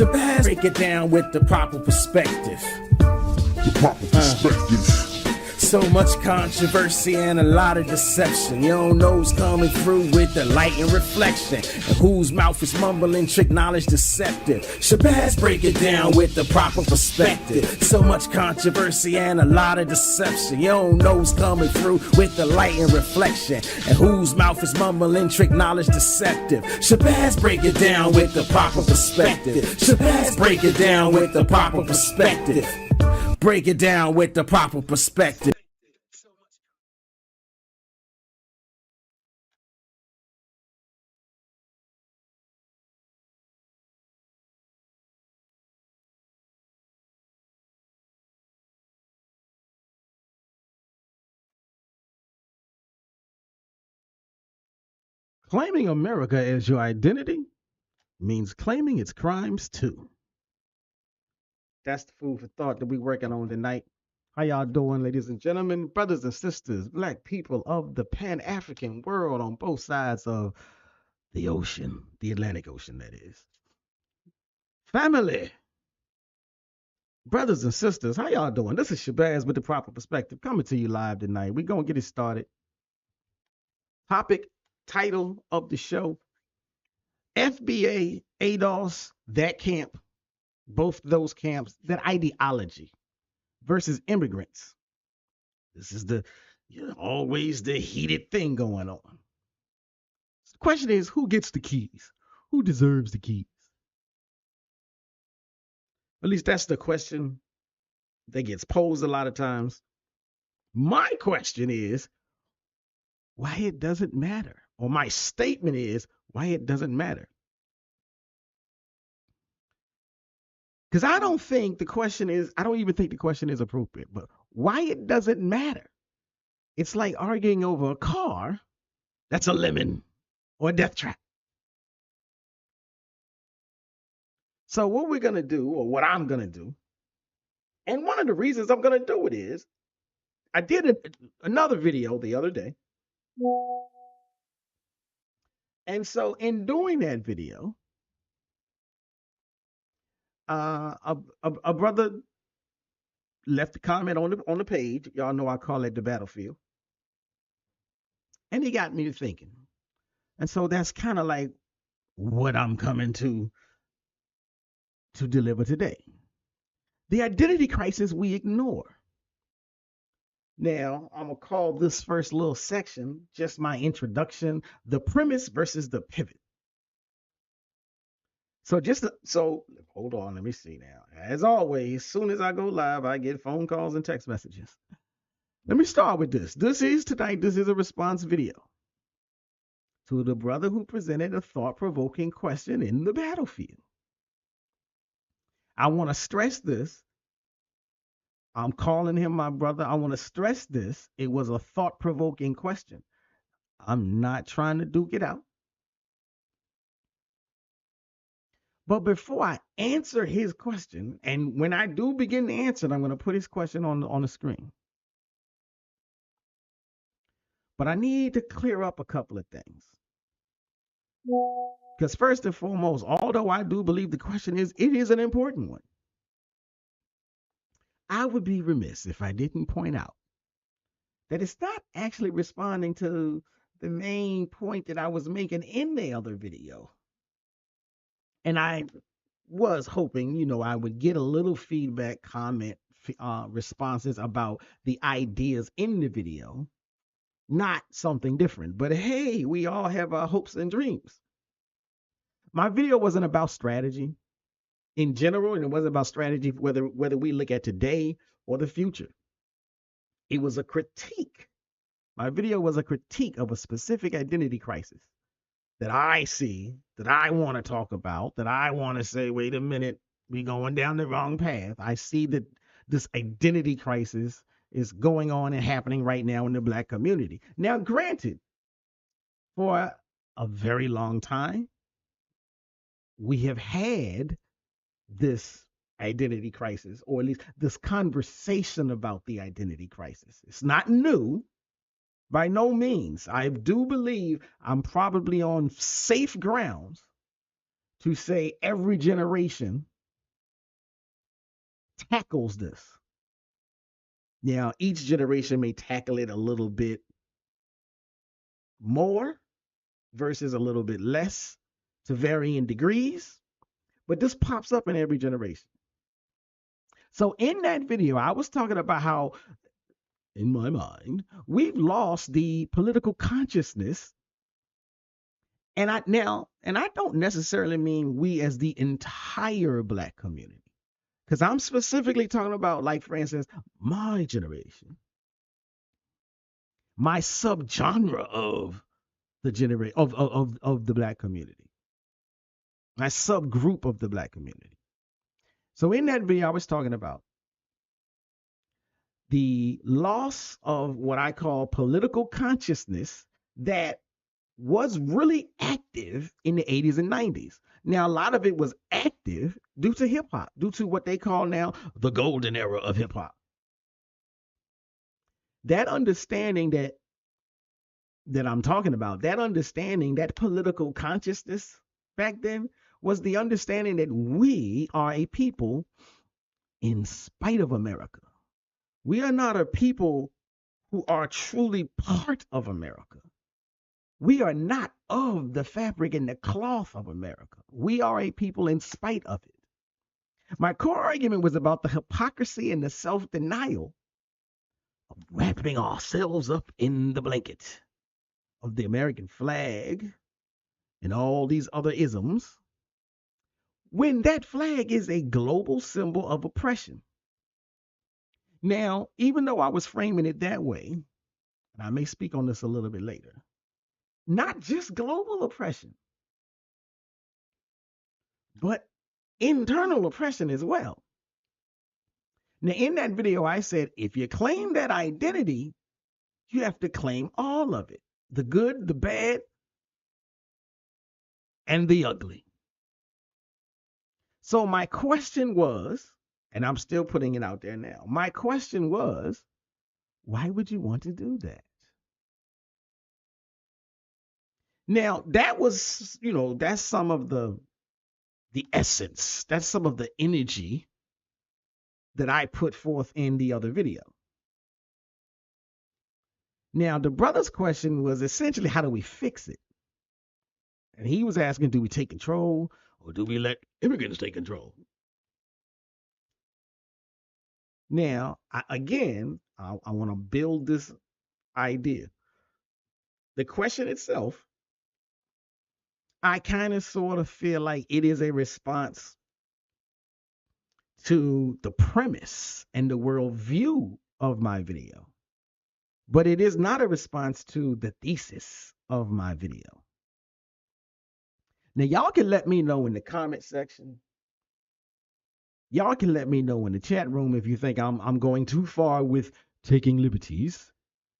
Shabazz break it down with the proper perspective. The proper perspective. So much controversy and a lot of deception. You don't know who's coming through with the light and reflection, and whose mouth is mumbling, trick knowledge deceptive. Shabazz break it down with the proper perspective. So much controversy and a lot of deception. You don't know who's coming through with the light and reflection, and whose mouth is mumbling, trick knowledge deceptive. Shabazz break it down with the proper perspective. Shabazz break it down with the proper perspective. Break it down with the proper perspective. Claiming America as your identity means claiming its crimes too. That's the food for thought that we're working on tonight. How y'all doing, ladies and gentlemen, brothers and sisters, black people of the Pan-African world on both sides of the ocean, the Atlantic Ocean, that is. Family, brothers and sisters, how y'all doing? This is Shabazz with the proper perspective coming to you live tonight. We're going to get it started. Topic, title of the show, FBA, ADOS, that camp, both those camps, that ideology versus immigrants. This is always the heated thing going on. The question is, who gets the keys? Who deserves the keys? At least that's the question that gets posed a lot of times. My question is, why it doesn't matter. Or my statement is why it doesn't matter. Because I don't even think the question is appropriate, but why it doesn't matter. It's like arguing over a car that's a lemon or a death trap. So what we're going to do, or what I'm going to do, and one of the reasons I'm going to do it is, I did another video the other day. And so in doing that video, a brother left a comment on the page. Y'all know I call it the battlefield. And he got me to thinking. And so that's kind of like what I'm coming to deliver today. The identity crisis we ignore. Now, I'm going to call this first little section, just my introduction, the premise versus the pivot. So hold on, let me see now. As always, as soon as I go live, I get phone calls and text messages. Let me start with this. This is a response video to the brother who presented a thought-provoking question in the battlefield. I want to stress this. I'm calling him my brother. I want to stress this. It was a thought-provoking question. I'm not trying to duke it out. But before I answer his question, and when I do begin to answer it, I'm going to put his question on the screen. But I need to clear up a couple of things. Because first and foremost, although I do believe the question it is an important one. I would be remiss if I didn't point out that it's not actually responding to the main point that I was making in the other video. And I was hoping, I would get a little feedback, comment, responses about the ideas in the video, not something different. But hey, we all have our hopes and dreams. My video wasn't about strategy in general, and it wasn't about strategy whether we look at today or the future. It was a critique. My video was a critique of a specific identity crisis that I see, that I want to talk about, that I want to say, wait a minute, we're going down the wrong path. I see that this identity crisis is going on and happening right now in the Black community. Now, granted, for a very long time, we have had this identity crisis, or at least this conversation about the identity crisis. It's not new. By no means. I do believe I'm probably on safe grounds to say every generation tackles this. Now, each generation may tackle it a little bit more versus a little bit less to varying degrees, but this pops up in every generation. So in that video, I was talking about how, in my mind, we've lost the political consciousness. And I don't necessarily mean we as the entire Black community, because I'm specifically talking about, like, for instance, my generation, my subgenre of the of the Black community, my subgroup of the Black community. So in that video, I was talking about the loss of what I call political consciousness that was really active in the 80s and 90s. Now, a lot of it was active due to hip hop, due to what they call now the golden era of hip hop. That understanding that I'm talking about, that understanding, that political consciousness back then was the understanding that we are a people in spite of America. We are not a people who are truly part of America. We are not of the fabric and the cloth of America. We are a people in spite of it. My core argument was about the hypocrisy and the self-denial of wrapping ourselves up in the blanket of the American flag and all these other isms, when that flag is a global symbol of oppression. Now, even though I was framing it that way, and I may speak on this a little bit later, not just global oppression, but internal oppression as well. Now, in that video, I said, if you claim that identity, you have to claim all of it, the good, the bad, and the ugly. So my question was, and I'm still putting it out there now, my question was, why would you want to do that? Now, that was, that's some of the essence, that's some of the energy that I put forth in the other video. Now, the brother's question was essentially, how do we fix it? And he was asking, do we take control or do we let immigrants take control? Now, I want to build this idea. The question itself, I kind of sort of feel like it is a response to the premise and the worldview of my video, but it is not a response to the thesis of my video. Now, y'all can let me know in the comment section. Y'all can let me know in the chat room if you think I'm going too far with taking liberties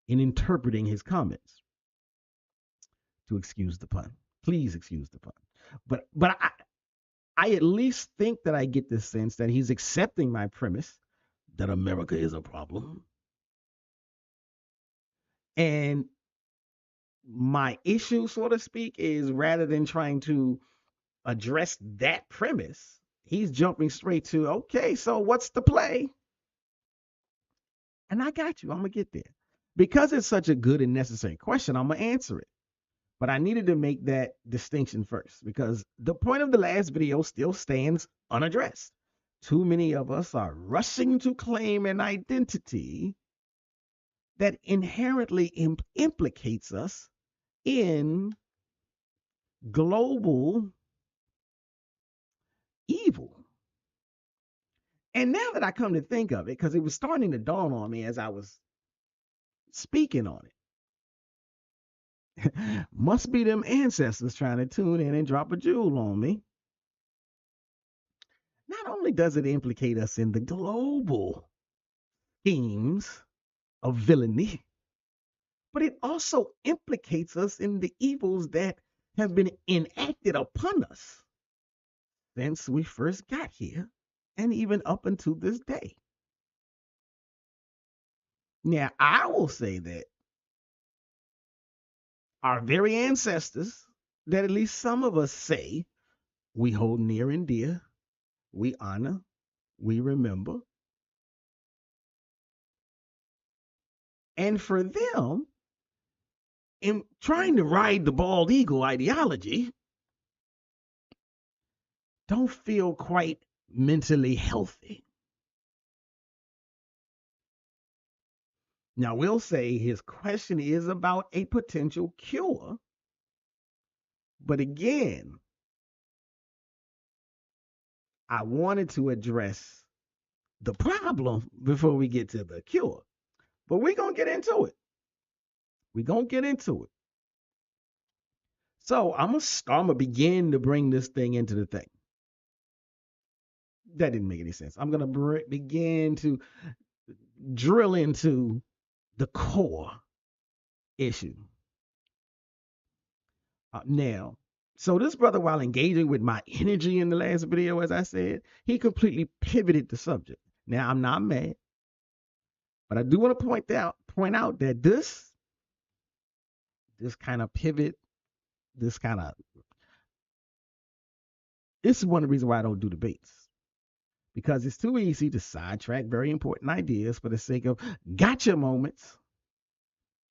in interpreting his comments. To excuse the pun. Please excuse the pun. But I at least think that I get the sense that he's accepting my premise that America is a problem. And my issue, so to speak, is rather than trying to address that premise, he's jumping straight to, okay, so what's the play? And I got you. I'm going to get there. Because it's such a good and necessary question, I'm going to answer it. But I needed to make that distinction first, because the point of the last video still stands unaddressed. Too many of us are rushing to claim an identity that inherently implicates us in global evil. And now that I come to think of it, because it was starting to dawn on me as I was speaking on it, must be them ancestors trying to tune in and drop a jewel on me. Not only does it implicate us in the global schemes of villainy, but it also implicates us in the evils that have been enacted upon us since we first got here and even up until this day. Now, I will say that our very ancestors, that at least some of us say we hold near and dear, we honor, we remember, And for them, in trying to ride the bald eagle ideology, don't feel quite mentally healthy. Now, we'll say his question is about a potential cure. But again, I wanted to address the problem before we get to the cure. But we're going to get into it. We're going to get into it. So I'm going to begin to bring this thing into the thing. That didn't make any sense. I'm going to begin to drill into the core issue. Now, so this brother, while engaging with my energy in the last video, as I said, he completely pivoted the subject. Now, I'm not mad, but I do want to point out that this kind of pivot, this is one of the reasons why I don't do debates. Because it's too easy to sidetrack very important ideas for the sake of gotcha moments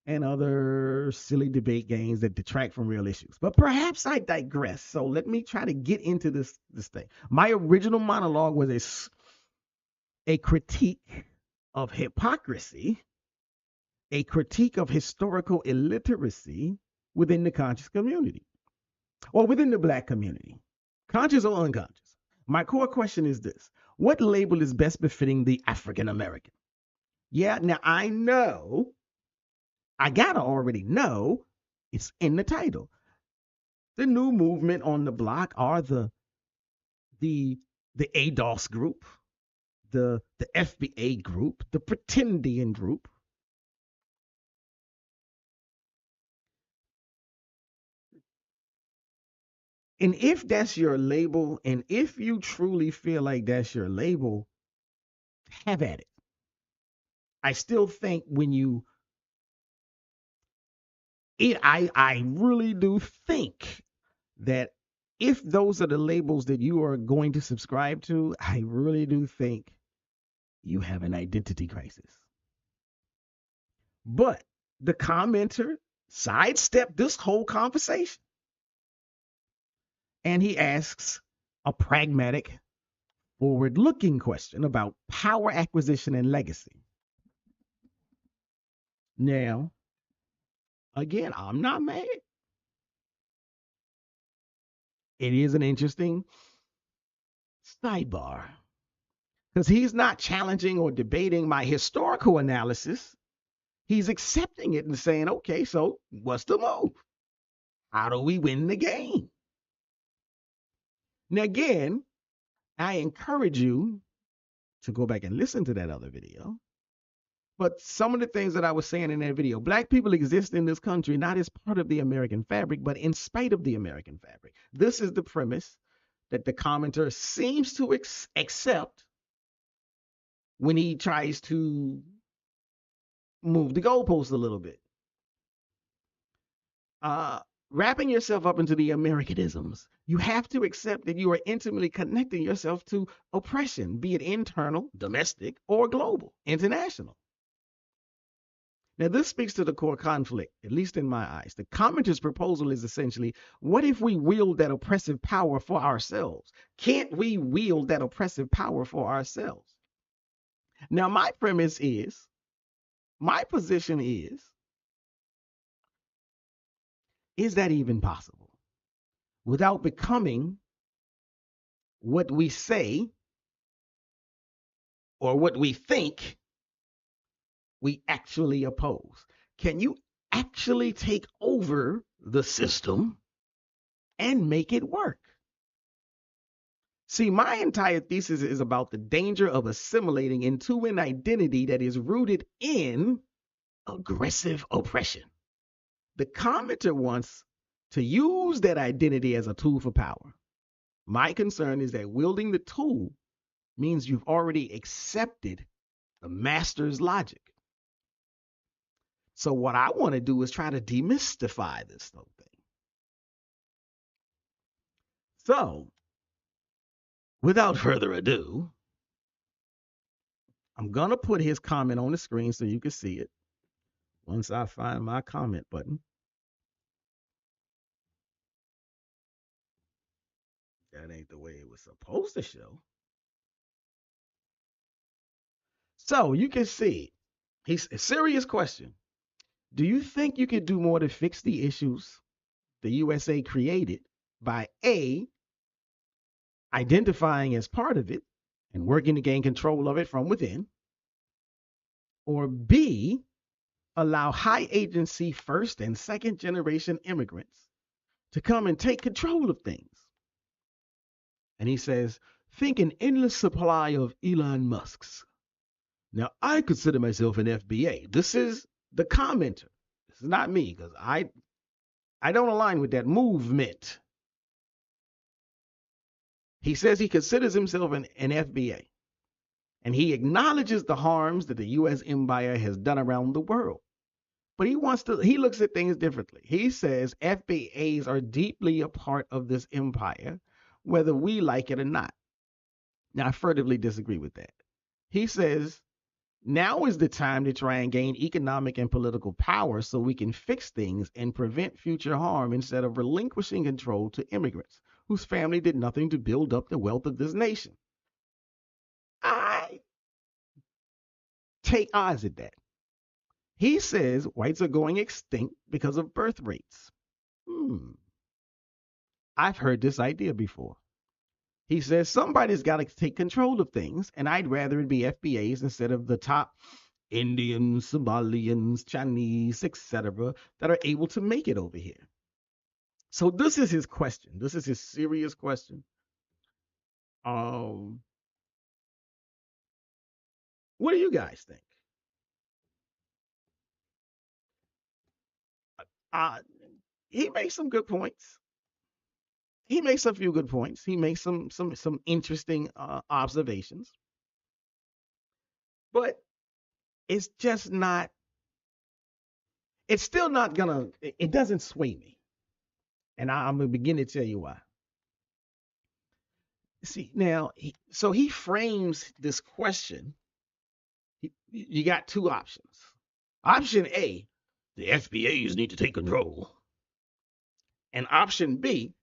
and other silly debate games that detract from real issues. But perhaps I digress. So let me try to get into this thing. My original monologue was a critique of hypocrisy, a critique of historical illiteracy within the conscious community, or within the Black community, conscious or unconscious. My core question is this: what label is best befitting the African American? Yeah, now I know, I gotta already know, it's in the title. The new movement on the block are the ADOS group, the FBA group, the Pretendian group. And if that's your label, and if you truly feel like that's your label, have at it. I still think I really do think that if those are the labels that you are going to subscribe to, I really do think you have an identity crisis. But the commenter sidestepped this whole conversation. And he asks a pragmatic, forward-looking question about power acquisition and legacy. Now, again, I'm not mad. It is an interesting sidebar because he's not challenging or debating my historical analysis. He's accepting it and saying, okay, so what's the move? How do we win the game? Now, again, I encourage you to go back and listen to that other video. But some of the things that I was saying in that video, Black people exist in this country not as part of the American fabric, but in spite of the American fabric. This is the premise that the commenter seems to accept when he tries to move the goalpost a little bit. Wrapping yourself up into the Americanisms, you have to accept that you are intimately connecting yourself to oppression, be it internal, domestic, or global, international. Now, this speaks to the core conflict, at least in my eyes. The commenter's proposal is essentially, what if we wield that oppressive power for ourselves? Can't we wield that oppressive power for ourselves? Now, my position is that even possible? Without becoming what we say or what we think we actually oppose. Can you actually take over the system and make it work? See, my entire thesis is about the danger of assimilating into an identity that is rooted in aggressive oppression. The commenter wants to use that identity as a tool for power. My concern is that wielding the tool means you've already accepted the master's logic. So what I want to do is try to demystify this whole thing. So, without further ado, I'm going to put his comment on the screen so you can see it. once I find my comment button. That ain't the way it was supposed to show. So you can see, he's a serious question. Do you think you could do more to fix the issues the USA created by A, identifying as part of it and working to gain control of it from within, or B, allow high agency first and second generation immigrants to come and take control of things? And he says, think an endless supply of Elon Musks. Now, I consider myself an FBA. This is the commenter. This is not me, because I don't align with that movement. He says he considers himself an FBA, and he acknowledges the harms that the U.S. empire has done around the world. But he looks at things differently. He says FBAs are deeply a part of this empire, whether we like it or not. Now, I furtively disagree with that. He says, now is the time to try and gain economic and political power so we can fix things and prevent future harm instead of relinquishing control to immigrants whose family did nothing to build up the wealth of this nation. I take odds at that. He says whites are going extinct because of birth rates. I've heard this idea before. He says somebody's got to take control of things, and I'd rather it be FBAs instead of the top Indians, Somalians, Chinese, etc., that are able to make it over here. So this is his question. This is his serious question. What do you guys think? He makes some good points. He makes a few good points. He makes some interesting observations. But it's just not, it's still not gonna, it doesn't sway me. And I'm gonna begin to tell you why. See, now, so he frames this question. You got two options. Option A, the FBAs need to take control. And option B,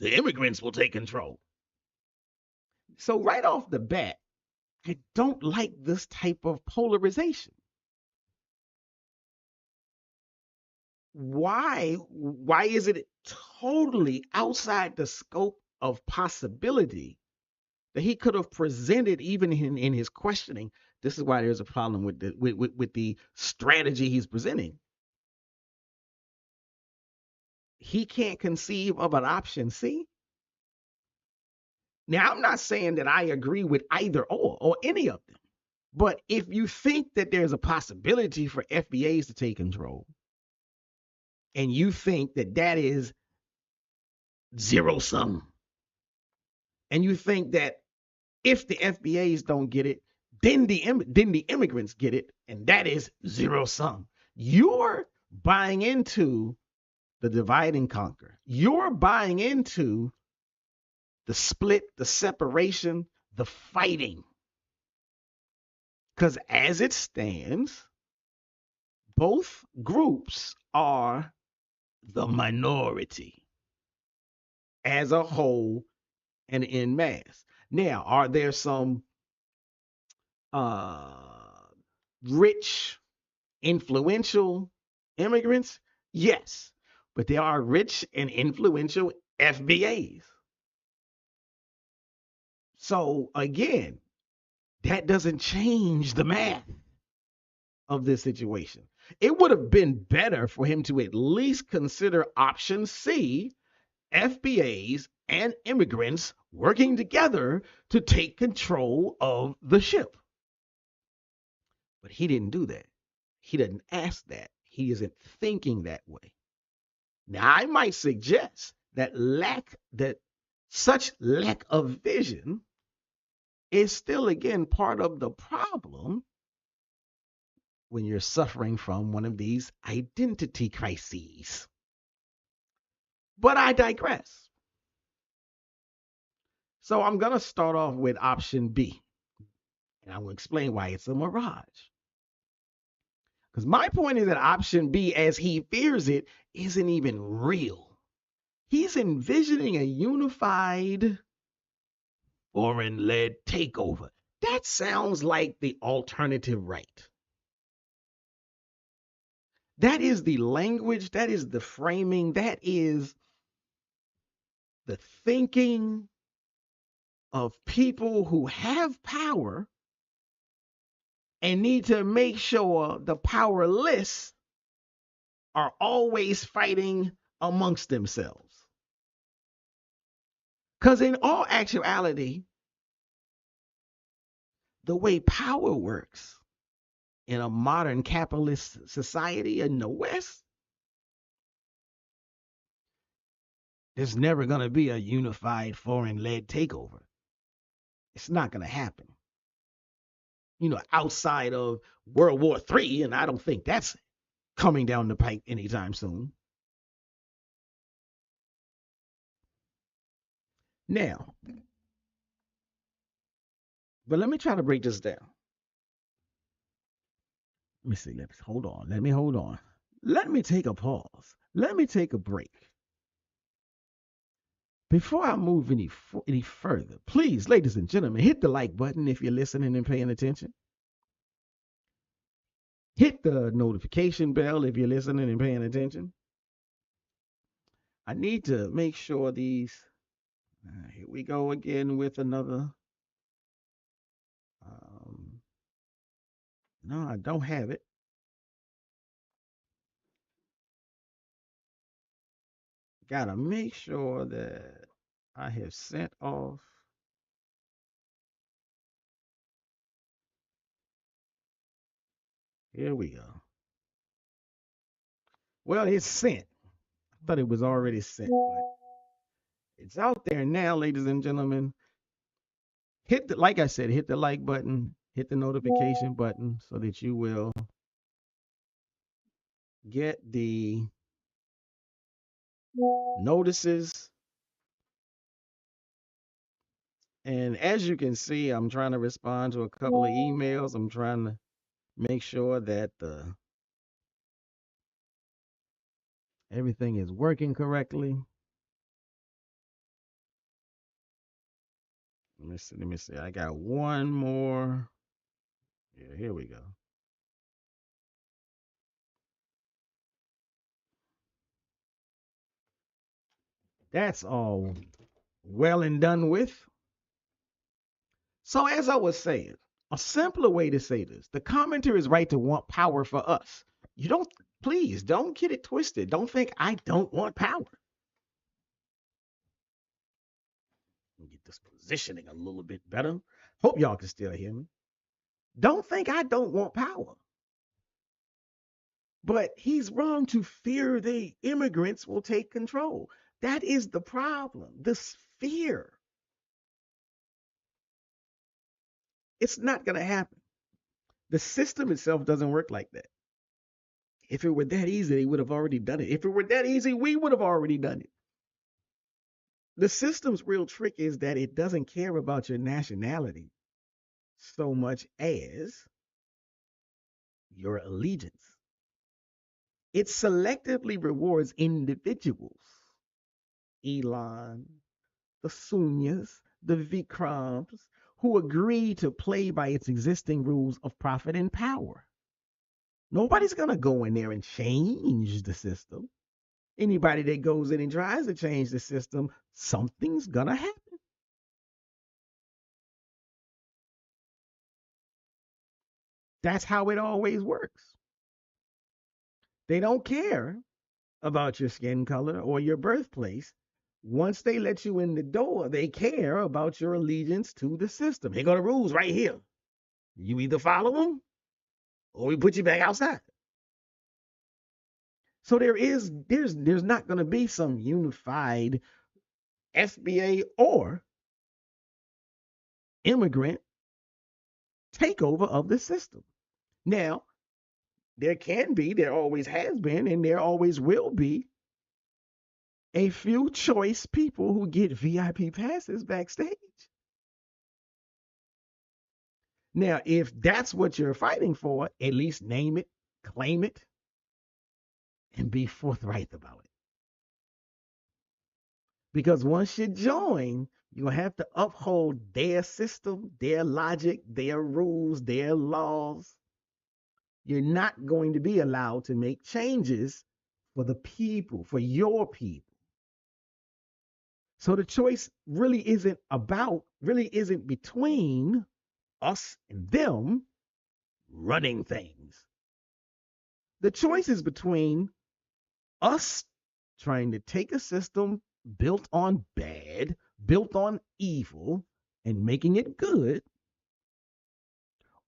the immigrants will take control. So right off the bat, I don't like this type of polarization. Why is it totally outside the scope of possibility that he could have presented even in his questioning? This is why there's a problem with the strategy he's presenting. He can't conceive of an option C. Now, I'm not saying that I agree with either or any of them, but if you think that there's a possibility for FBAs to take control, and you think that that is zero sum, and you think that if the FBAs don't get it, then the immigrants get it, and that is zero sum, you're buying into the divide and conquer. You're buying into the split, the separation, the fighting. Because as it stands, both groups are the minority as a whole and en masse. Now, are there some rich, influential immigrants? Yes. But there are rich and influential FBAs. So again, that doesn't change the math of this situation. It would have been better for him to at least consider option C, FBAs and immigrants working together to take control of the ship. But he didn't do that. He didn't ask that. He isn't thinking that way. Now, I might suggest that such lack of vision is still, again, part of the problem when you're suffering from one of these identity crises. But I digress. So I'm going to start off with option B, and I will explain why it's a mirage. Because my point is that option B, as he fears it, isn't even real. He's envisioning a unified foreign-led takeover. That sounds like the alternative right. That is the language, that is the framing, that is the thinking of people who have power and need to make sure the powerless are always fighting amongst themselves. Because in all actuality, the way power works in a modern capitalist society in the West, there's never going to be a unified foreign-led takeover. It's not going to happen. Outside of World War III, and I don't think that's coming down the pike anytime soon. Now, but let me try to break this down. Let me see. Hold on. Let me take a pause. Let me take a break. Before I move any further, please, ladies and gentlemen, hit the like button if you're listening and paying attention. Hit the notification bell if you're listening and paying attention. I need to make sure these. Here we go again with another. No, I don't have it. Gotta make sure that I have sent off. Here we go. Well, it's sent. I thought it was already sent, but it's out there now, ladies and gentlemen. Like I said, hit the like button, hit the notification button so that you will get the notices. And as you can see, I'm trying to respond to a couple of emails. I'm trying to make sure that everything is working correctly. Let me see. I got one more. Yeah, here we go. That's all well and done with. So as I was saying, a simpler way to say this, the commenter is right to want power for us. Please don't get it twisted. Don't think I don't want power. Let me get this positioning a little bit better. Hope y'all can still hear me. Don't think I don't want power. But he's wrong to fear the immigrants will take control. That is the problem. This fear. It's not going to happen. The system itself doesn't work like that. If it were that easy, they would have already done it. If it were that easy, we would have already done it. The system's real trick is that it doesn't care about your nationality so much as your allegiance. It selectively rewards individuals. Elon, the Sunyas, the Vikrams, who agree to play by its existing rules of profit and power. Nobody's going to go in there and change the system. Anybody that goes in and tries to change the system, something's going to happen. That's how it always works. They don't care about your skin color or your birthplace. Once they let you in the door, they care about your allegiance to the system. Here go the rules right here. You either follow them or we put you back outside. So there's not going to be some unified FBA or immigrant takeover of the system. Now, there always has been, and there always will be a few choice people who get VIP passes backstage. Now, if that's what you're fighting for, at least name it claim it, and be forthright about it. Because once you join, you have to uphold their system, their logic, their rules, their laws. You're not going to be allowed to make changes for the people, for your people. So the choice really isn't between us and them running things. The choice is between us trying to take a system built on bad, built on evil, and making it good,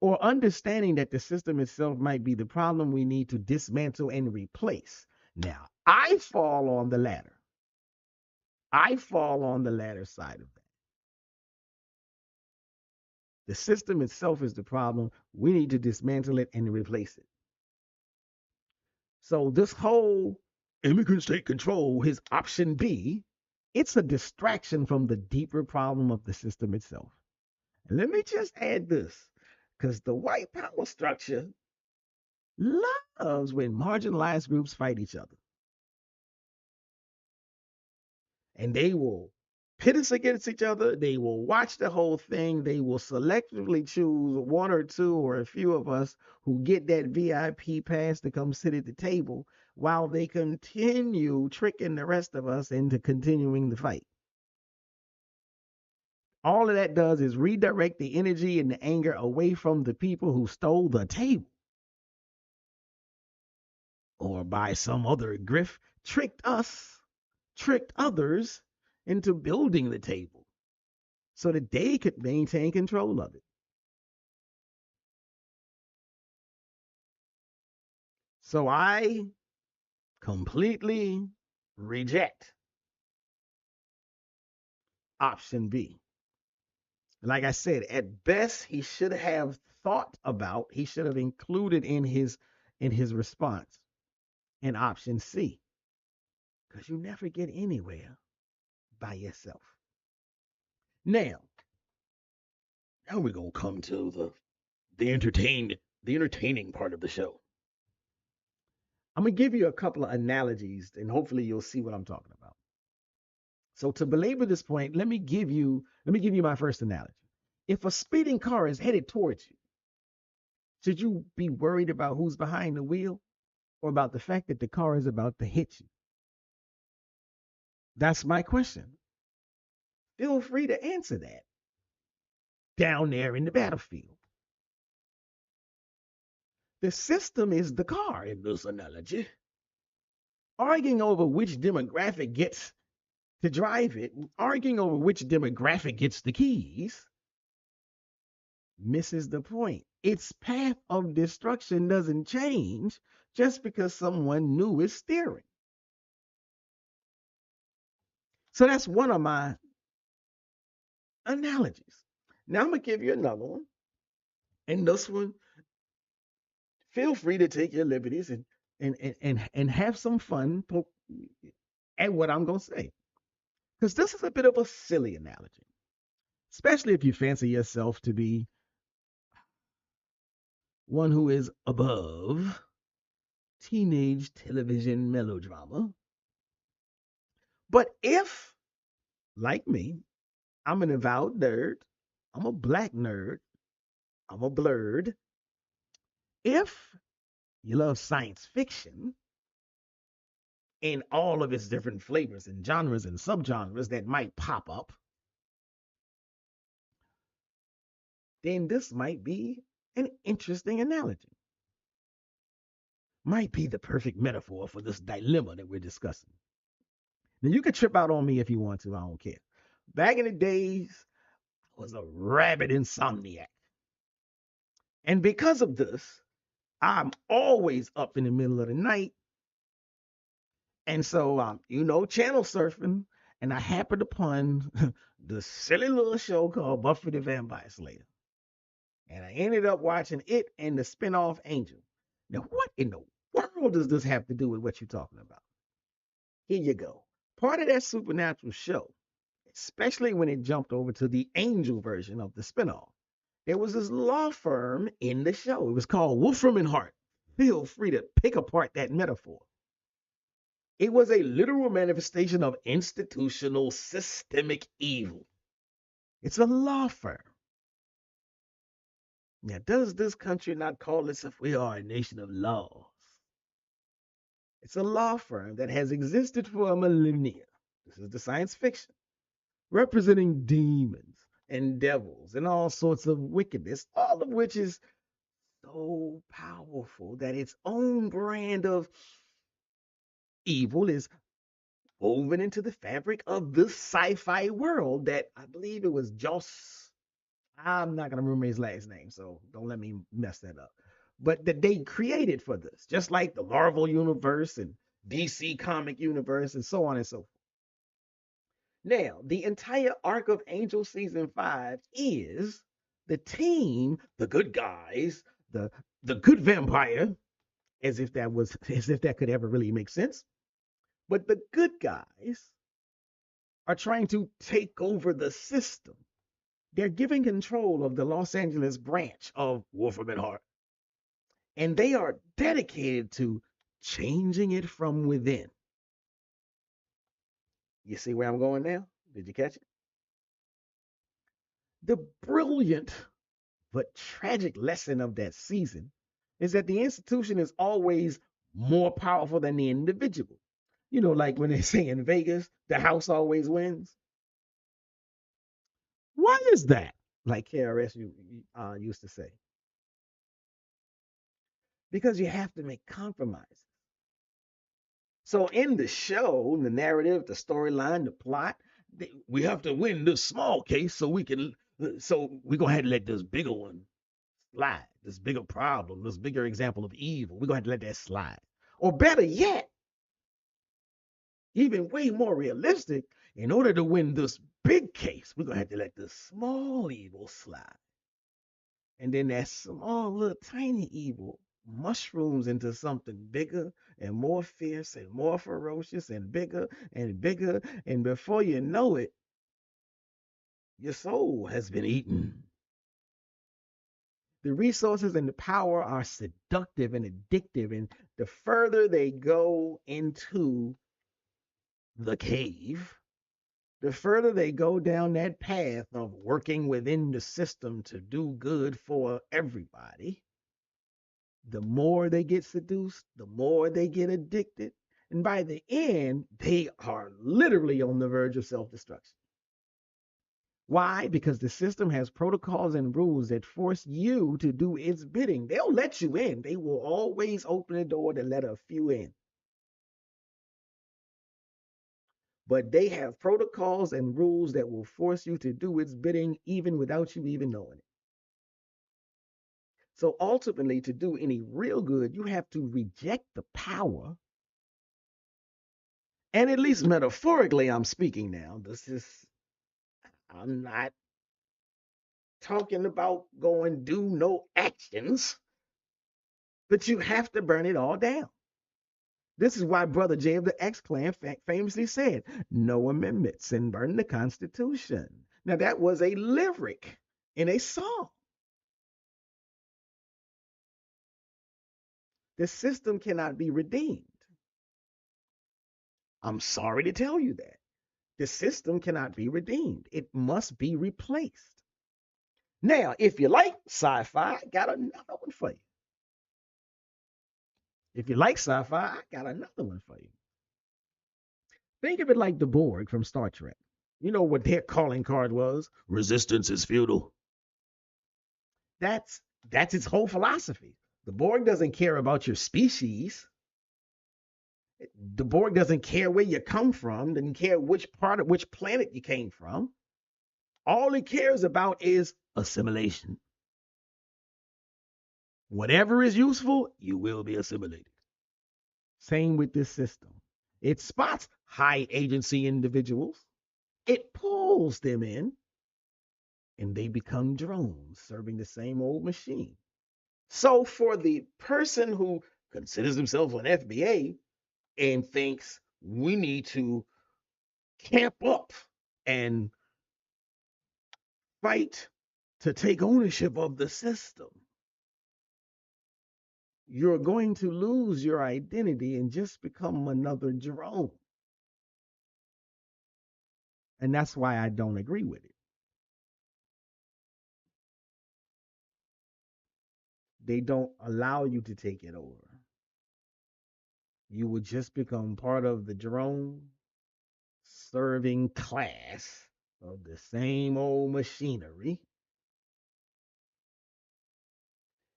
or understanding that the system itself might be the problem we need to dismantle and replace. Now, I fall on the latter. I fall on the latter side of that. The system itself is the problem. We need to dismantle it and replace it. So this whole immigrants take control, his option B, it's a distraction from the deeper problem of the system itself. And let me just add this, because the white power structure loves when marginalized groups fight each other. And they will pit us against each other. They will watch the whole thing. They will selectively choose one or two or a few of us who get that VIP pass to come sit at the table while they continue tricking the rest of us into continuing the fight. All of that does is redirect the energy and the anger away from the people who stole the table, or by some other grift, tricked others into building the table so that they could maintain control of it. So I completely reject option B. Like I said, at best, he should have included in his response an option C, because you never get anywhere by yourself. Now we're gonna come to the entertaining part of the show. I'm gonna give you a couple of analogies, and hopefully you'll see what I'm talking about. So to belabor this point, let me give you my first analogy. If a speeding car is headed towards you, should you be worried about who's behind the wheel, or about the fact that the car is about to hit you? That's my question. Feel free to answer that down there in the battlefield. The system is the car in this analogy. Arguing over which demographic gets to drive it, arguing over which demographic gets the keys, misses the point. Its path of destruction doesn't change just because someone new is steering. So that's one of my analogies. Now I'm going to give you another one. And this one, feel free to take your liberties and have some fun at what I'm going to say. Because this is a bit of a silly analogy, especially if you fancy yourself to be one who is above teenage television melodrama. But if, like me, I'm an avowed nerd, I'm a black nerd, I'm a blurred. If you love science fiction in all of its different flavors and genres and subgenres that might pop up, then this might be an interesting analogy. Might be the perfect metaphor for this dilemma that we're discussing. Now, you can trip out on me if you want to, I don't care. Back in the days, I was a rabid insomniac. And because of this, I'm always up in the middle of the night. And so, channel surfing, and I happened upon the silly little show called Buffy the Vampire Slayer. And I ended up watching it and the spinoff Angel. Now, what in the world does this have to do with what you're talking about? Here you go. Part of that supernatural show, especially when it jumped over to the Angel version of the spinoff, there was this law firm in the show. It was called Wolfram Hart. feel free to pick apart that metaphor. It was a literal manifestation of institutional systemic evil. It's a law firm. Now, does this country not call itself, we are a nation of laws? It's a law firm that has existed for a millennia. This is the science fiction, representing demons and devils and all sorts of wickedness, all of which is so powerful that its own brand of evil is woven into the fabric of the sci-fi world that I believe it was Joss. I'm not going to remember his last name, so don't let me mess that up. But that they created for this, just like the Marvel universe and DC comic universe and so on and so forth. Now, the entire arc of Angel season 5 is the team, the good guys, the good vampire, as if that could ever really make sense. But the good guys are trying to take over the system. They're giving control of the Los Angeles branch of Wolfram Hart. And they are dedicated to changing it from within. You see where I'm going now? Did you catch it? The brilliant but tragic lesson of that season is that the institution is always more powerful than the individual. You know, like when they say in Vegas, the house always wins. Why is that? Like KRS used to say. Because you have to make compromises. So in the show, the narrative, the storyline, the plot, we have to win this small case so we're going to have to let this bigger one slide, this bigger problem, this bigger example of evil. We're going to have to let that slide. Or better yet, even way more realistic, in order to win this big case, we're going to have to let this small evil slide. And then that small little tiny evil mushrooms into something bigger and more fierce and more ferocious and bigger and bigger. And before you know it, your soul has been eaten. The resources and the power are seductive and addictive. And the further they go into the cave, the further they go down that path of working within the system to do good for everybody, the more they get seduced, the more they get addicted. And by the end, they are literally on the verge of self-destruction. Why? Because the system has protocols and rules that force you to do its bidding. They'll let you in. They will always open the door to let a few in. But they have protocols and rules that will force you to do its bidding even without you even knowing it. So ultimately, to do any real good, you have to reject the power. And at least metaphorically, I'm speaking now. I'm not talking about going do no actions, but you have to burn it all down. This is why Brother Jay of the X Clan famously said, no amendments and burn the Constitution. Now, that was a lyric in a song. The system cannot be redeemed. I'm sorry to tell you that. The system cannot be redeemed. It must be replaced. Now, if you like sci-fi, I got another one for you. If you like sci-fi, I got another one for you. Think of it like the Borg from Star Trek. You know what their calling card was? Resistance is futile. That's its whole philosophy. The Borg doesn't care about your species. The Borg doesn't care where you come from, doesn't care which planet you came from. All it cares about is assimilation. Whatever is useful, you will be assimilated. Same with this system. It spots high agency individuals. It pulls them in, and they become drones serving the same old machine. So for the person who considers himself an FBA and thinks we need to camp up and fight to take ownership of the system, you're going to lose your identity and just become another drone. And that's why I don't agree with it. They don't allow you to take it over. You would just become part of the drone serving class of the same old machinery.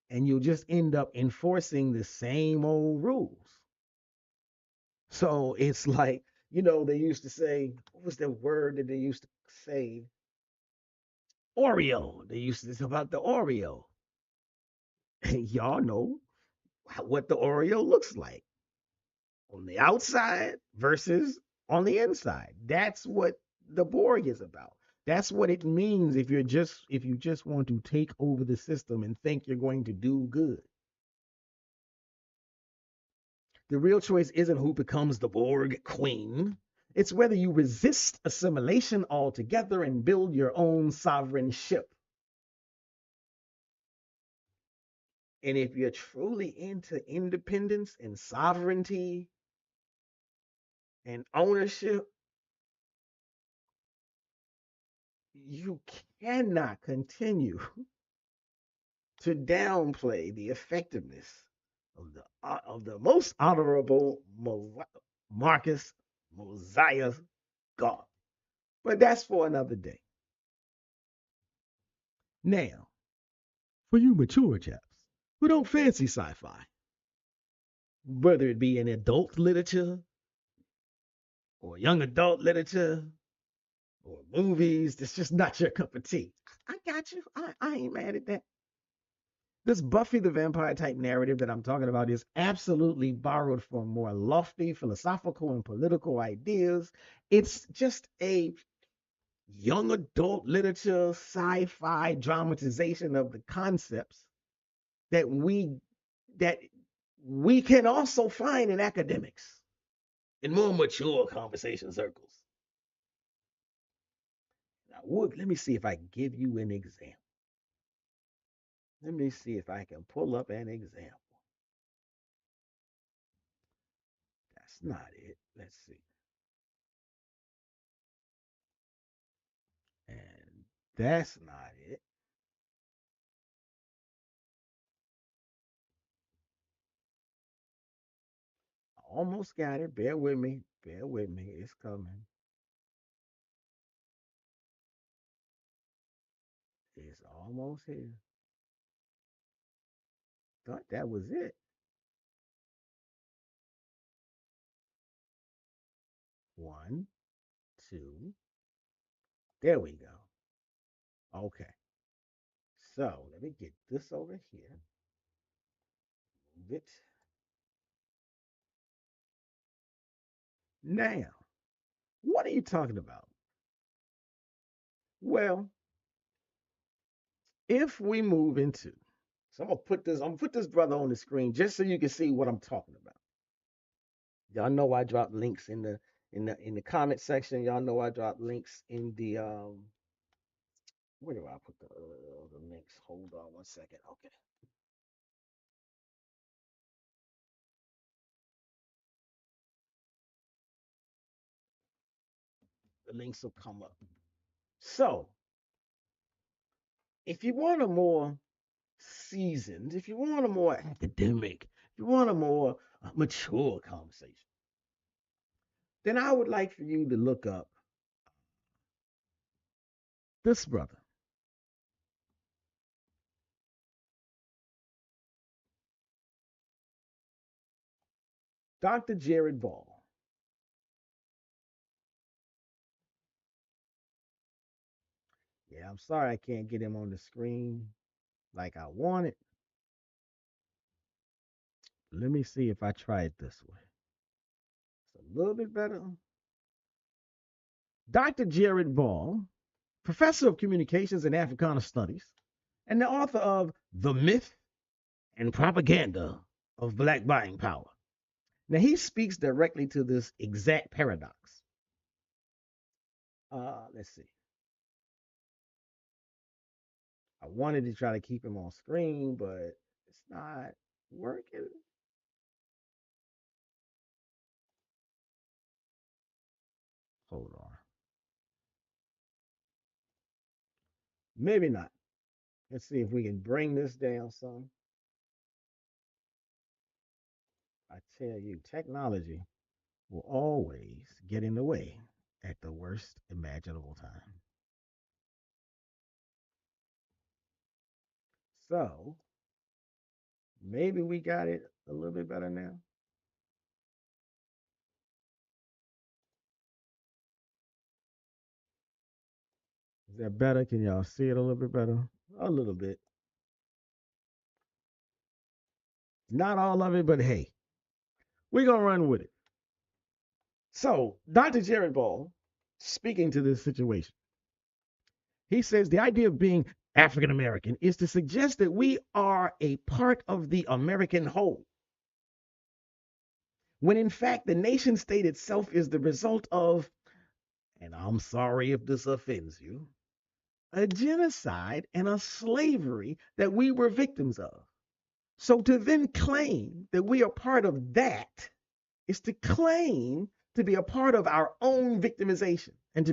And you'll just end up enforcing the same old rules. So it's like, they used to say, what was the word that they used to say? Oreo. They used to say about the Oreo. And y'all know what the Oreo looks like on the outside versus on the inside. That's what the Borg is about. That's what it means if you just want to take over the system and think you're going to do good. The real choice isn't who becomes the Borg queen. It's whether you resist assimilation altogether and build your own sovereign ship. And if you're truly into independence and sovereignty and ownership, you cannot continue to downplay the effectiveness of the most honorable Marcus Mosiah God. But that's for another day. Now, for you mature chaps who don't fancy sci-fi, whether it be in adult literature or young adult literature or movies, that's just not your cup of tea. I got you. I ain't mad at that. This Buffy the Vampire type narrative that I'm talking about is absolutely borrowed from more lofty philosophical and political ideas. It's just a young adult literature, sci-fi dramatization of the concepts that we can also find in academics, in more mature conversation circles. Now, Wood, let me see if I can give you an example. Let me see if I can pull up an example. That's not it. Let's see. And that's not it. I almost got it. Bear with me. Bear with me. It's coming. It's almost here. Thought that was it. One, two. There we go. Okay. So let me get this over here. Move it. Now, what are you talking about? Well, if we move into, so I'm gonna put this brother on the screen just so you can see what I'm talking about. Y'all know I drop links in the comment section. Y'all know I drop links in the where do I put the links? Hold on one second. Okay. The links will come up. So if you want a more seasoned, if you want a more academic, if you want a more mature conversation, then I would like for you to look up this brother, Dr. Jared Ball. Yeah, I'm sorry I can't get him on the screen like I wanted. Let me see if I try it this way. It's a little bit better. Dr. Jared Ball, professor of communications and Africana studies, and the author of The Myth and Propaganda of Black Buying Power. Now, he speaks directly to this exact paradox. Let's see. I wanted to try to keep him on screen, but it's not. working? Hold on. Maybe not. Let's see if we can bring this down some. I tell you, technology will always get in the way at the worst imaginable time. So maybe we got it a little bit better now. Is that better? Can y'all see it a little bit better? A little bit. Not all of it, but hey, we're going to run with it. So, Dr. Jared Ball, speaking to this situation, he says the idea of being African American is to suggest that we are a part of the American whole, when in fact the nation state itself is the result of, and I'm sorry if this offends you, a genocide and a slavery that we were victims of. So to then claim that we are part of that is to claim to be a part of our own victimization and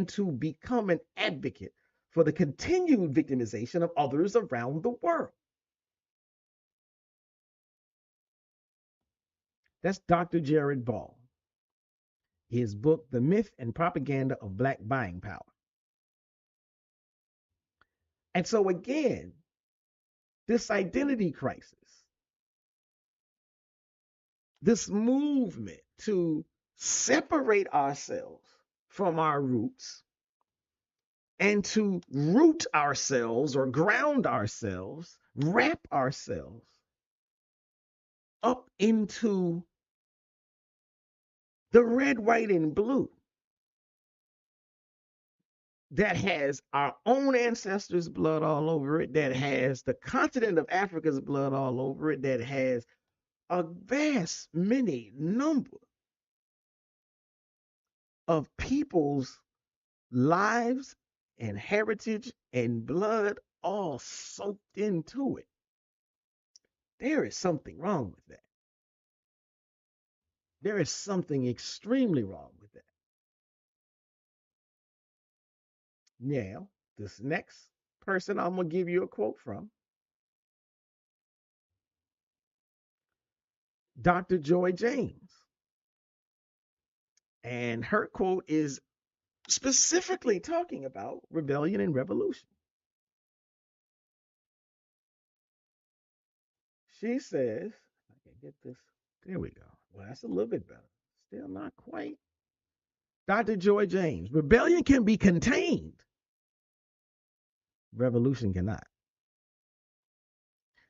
to become an advocate for the continued victimization of others around the world. That's Dr. Jared Ball. His book, The Myth and Propaganda of Black Buying Power. And so again, this identity crisis, this movement to separate ourselves from our roots and to root ourselves or ground ourselves, wrap ourselves up into the red, white, and blue that has our own ancestors' blood all over it, that has the continent of Africa's blood all over it, that has a vast many number of people's lives and heritage and blood all soaked into it. There is something wrong with that. There is something extremely wrong with that. Now, this next person I'm going to give you a quote from, Dr. Joy James. And her quote is specifically talking about rebellion and revolution. She says, I can get this. There we go. Well, that's a little bit better. Still not quite. Dr. Joy James, rebellion can be contained. Revolution cannot.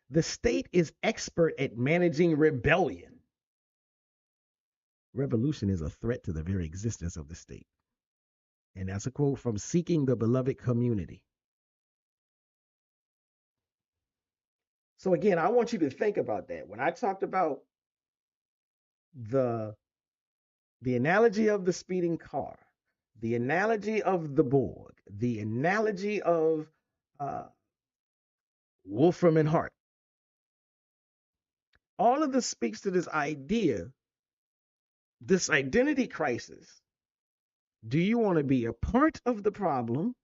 The state is expert at managing rebellion. Revolution is a threat to the very existence of the state. And that's a quote from Seeking the Beloved Community. So again, I want you to think about that. When I talked about the analogy of the speeding car, the analogy of the Borg, the analogy of Wolfram and Hart, all of this speaks to this idea, this identity crisis. Do you want to be a part of the problem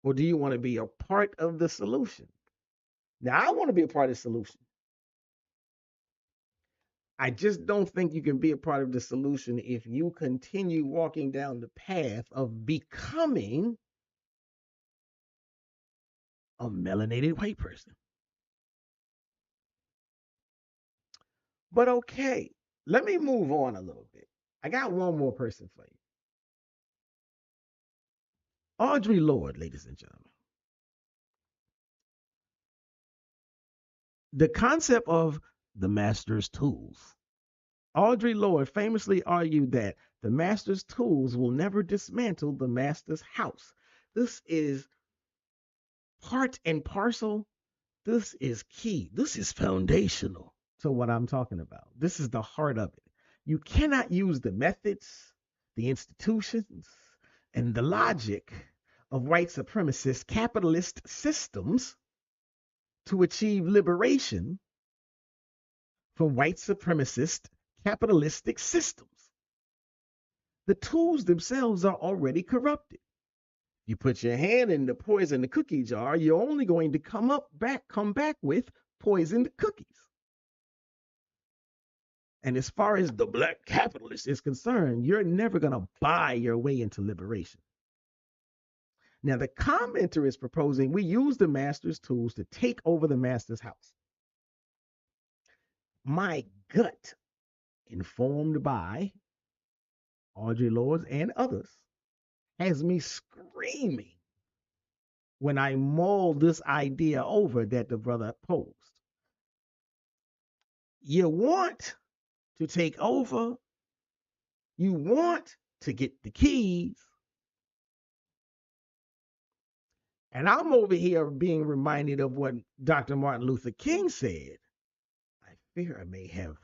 or do you want to be a part of the solution? Now, I want to be a part of the solution. I just don't think you can be a part of the solution if you continue walking down the path of becoming a melanated white person. But okay, let me move on a little bit. I got one more person for you. Audre Lorde, ladies and gentlemen. The concept of the master's tools. Audre Lorde famously argued that the master's tools will never dismantle the master's house. This is part and parcel. This is key. This is foundational to what I'm talking about. This is the heart of it. You cannot use the methods, the institutions, and the logic of white supremacist capitalist systems to achieve liberation from white supremacist capitalistic systems. The tools themselves are already corrupted. You put your hand in the poison cookie jar, you're only going to come back with poisoned cookies. And as far as the black capitalist is concerned, you're never going to buy your way into liberation. Now, the commenter is proposing we use the master's tools to take over the master's house. My gut, informed by Audre Lorde and others, has me screaming when I mull this idea over that the brother posed. You want to take over, you want to get the keys, and I'm over here being reminded of what Dr. Martin Luther King said. I fear I may have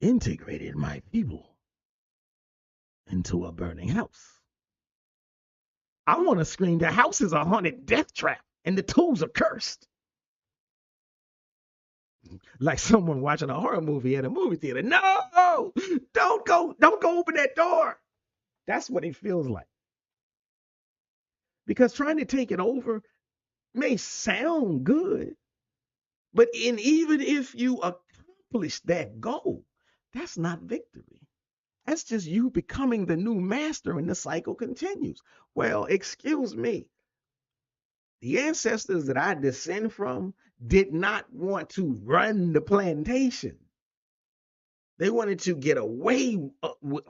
integrated my people into a burning house. I want to scream, the house is a haunted death trap and the tools are cursed. Like someone watching a horror movie at a movie theater. No, don't go open that door. That's what it feels like. Because trying to take it over may sound good, but even if you accomplish that goal, that's not victory. That's just you becoming the new master and the cycle continues. Well, excuse me. The ancestors that I descend from did not want to run the plantation. They wanted to get away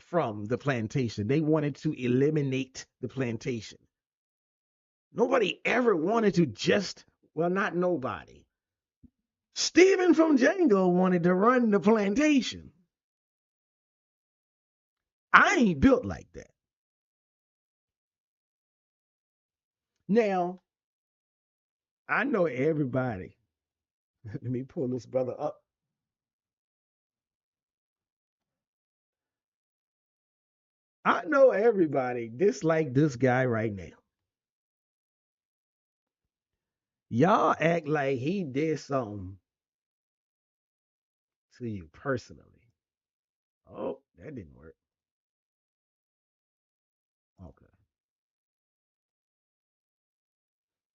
from the plantation. They wanted to eliminate the plantation. Nobody ever wanted to not nobody. Stephen from Django wanted to run the plantation. I ain't built like that. Now, I know everybody. Let me pull this brother up. I know everybody dislike this guy right now. Y'all act like he did something to you personally. Oh, that didn't work. Okay.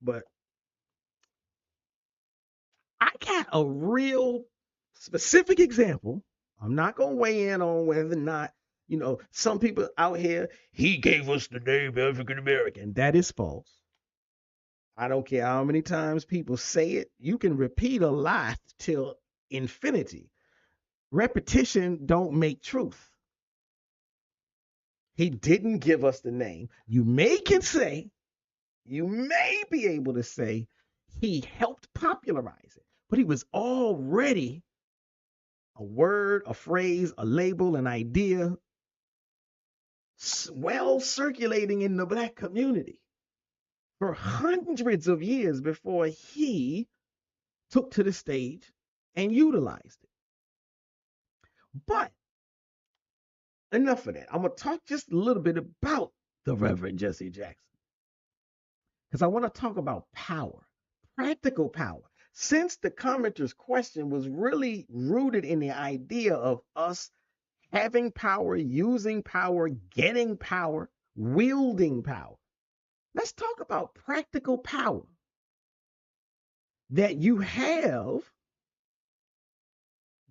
But I got a real specific example. I'm not going to weigh in on whether or not, some people out here, he gave us the name African American. That is false. I don't care how many times people say it. You can repeat a lie till infinity. Repetition don't make truth. He didn't give us the name. You may be able to say he helped popularize it, but he was already a word, a phrase, a label, an idea, well circulating in the black community for hundreds of years before he took to the stage and utilized it. But enough of that. I'm going to talk just a little bit about the Reverend Jesse Jackson, because I want to talk about power, practical power. Since the commenter's question was really rooted in the idea of us having power, using power, getting power, wielding power, let's talk about practical power that you have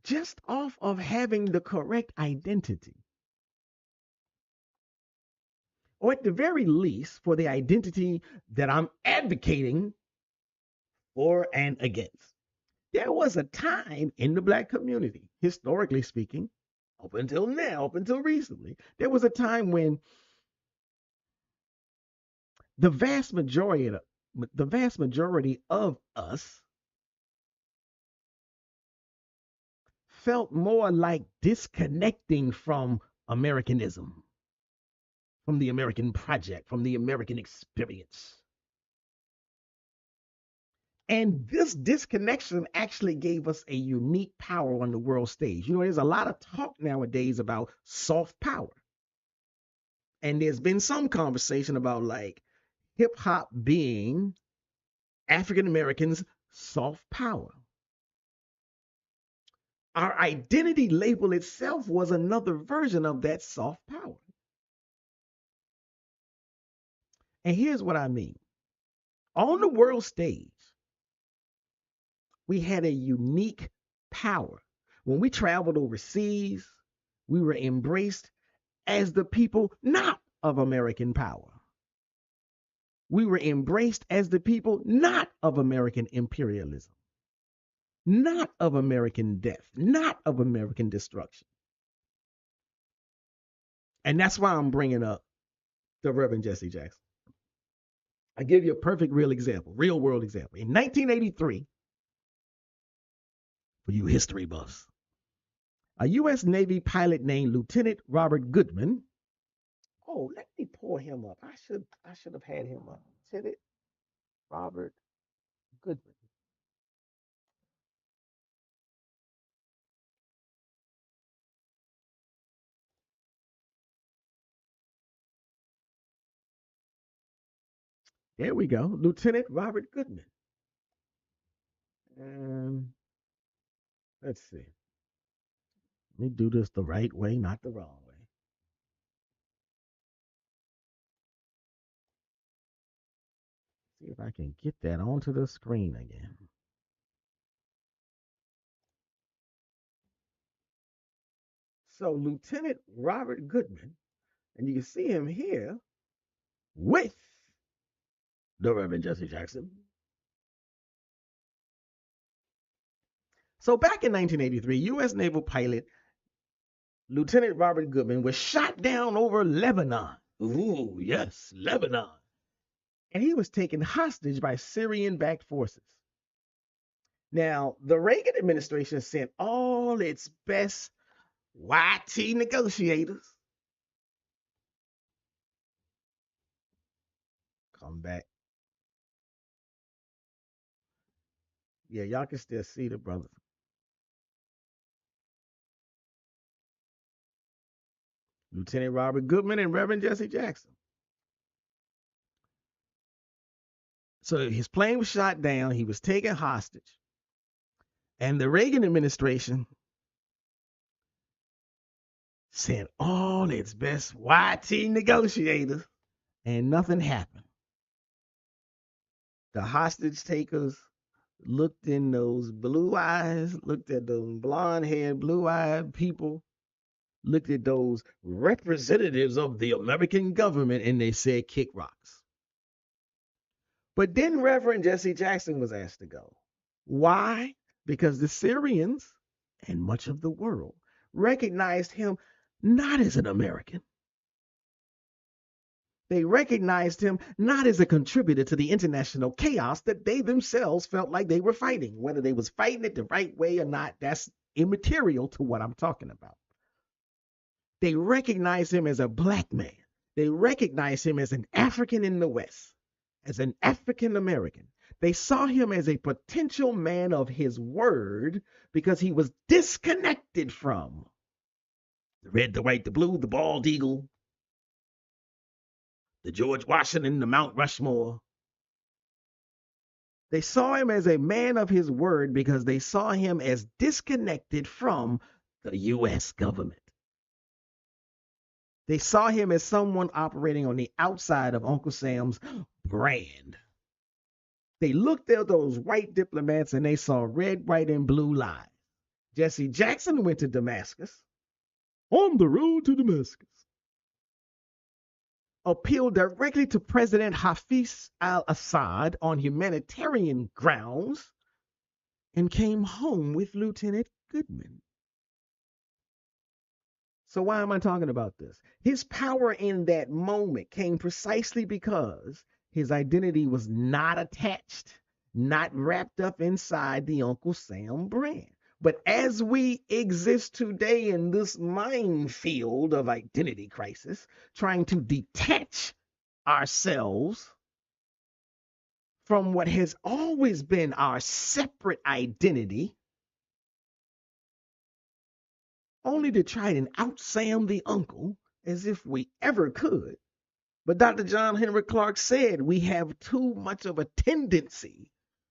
just off of having the correct identity. Or at the very least, for the identity that I'm advocating for and against. There was a time in the black community, historically speaking, up until recently, there was a time when the vast majority of us felt more like disconnecting from Americanism, from the American project, from the American experience. And this disconnection actually gave us a unique power on the world stage. There's a lot of talk nowadays about soft power. And there's been some conversation about like hip hop being African Americans' soft power. Our identity label itself was another version of that soft power. And here's what I mean. On the world stage, we had a unique power. When we traveled overseas, we were embraced as the people not of American power. We were embraced as the people not of American imperialism, not of American death, not of American destruction. And that's why I'm bringing up the Reverend Jesse Jackson. I give you a perfect real example, real world example. In 1983, for you history buffs, a U.S. Navy pilot named Lieutenant Robert Goodman. Oh, let me pull him up. I should have had him up. Lieutenant Robert Goodman. There we go, Lieutenant Robert Goodman. Let's see. Let me do this the right way, not the wrong way. See if I can get that onto the screen again. So Lieutenant Robert Goodman, and you can see him here with the Reverend Jesse Jackson. So back in 1983, U.S. naval pilot Lieutenant Robert Goodman was shot down over Lebanon. Ooh, yes, Lebanon. And he was taken hostage by Syrian-backed forces. Now, the Reagan administration sent all its best YT negotiators. Come back. Yeah, y'all can still see the brothers. Lieutenant Robert Goodman and Reverend Jesse Jackson. So his plane was shot down. He was taken hostage. And the Reagan administration sent all its best YT negotiators, and nothing happened. The hostage takers looked in those blue eyes, looked at those blonde-haired, blue-eyed people, looked at those representatives of the American government, and they said, kick rocks. But then Reverend Jesse Jackson was asked to go. Why? Because the Syrians and much of the world recognized him not as an American. They recognized him not as a contributor to the international chaos that they themselves felt like they were fighting. Whether they was fighting it the right way or not, that's immaterial to what I'm talking about. They recognized him as a black man. They recognized him as an African in the West, as an African American. They saw him as a potential man of his word because he was disconnected from the red, the white, the blue, the bald eagle, the George Washington, the Mount Rushmore. They saw him as a man of his word because they saw him as disconnected from the U.S. government. They saw him as someone operating on the outside of Uncle Sam's brand. They looked at those white diplomats and they saw red, white, and blue lines. Jesse Jackson went to Damascus, on the road to Damascus, appealed directly to President Hafiz al-Assad on humanitarian grounds, and came home with Lieutenant Goodman. So why am I talking about this? His power in that moment came precisely because his identity was not attached, not wrapped up inside the Uncle Sam brand. But as we exist today in this minefield of identity crisis, trying to detach ourselves from what has always been our separate identity, only to try and out-Sam the uncle as if we ever could. But Dr. John Henrik Clarke said we have too much of a tendency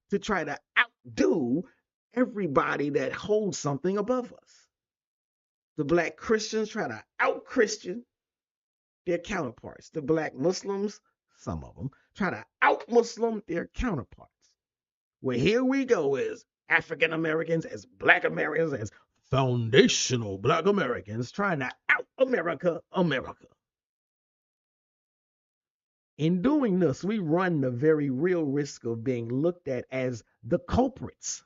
to try to outdo everybody that holds something above us. The Black Christians try to out-Christian their counterparts. The Black Muslims, some of them, try to out-Muslim their counterparts. Well, here we go as African Americans, as Black Americans, as foundational Black Americans trying to out-America America. In doing this, we run the very real risk of being looked at as the culprits,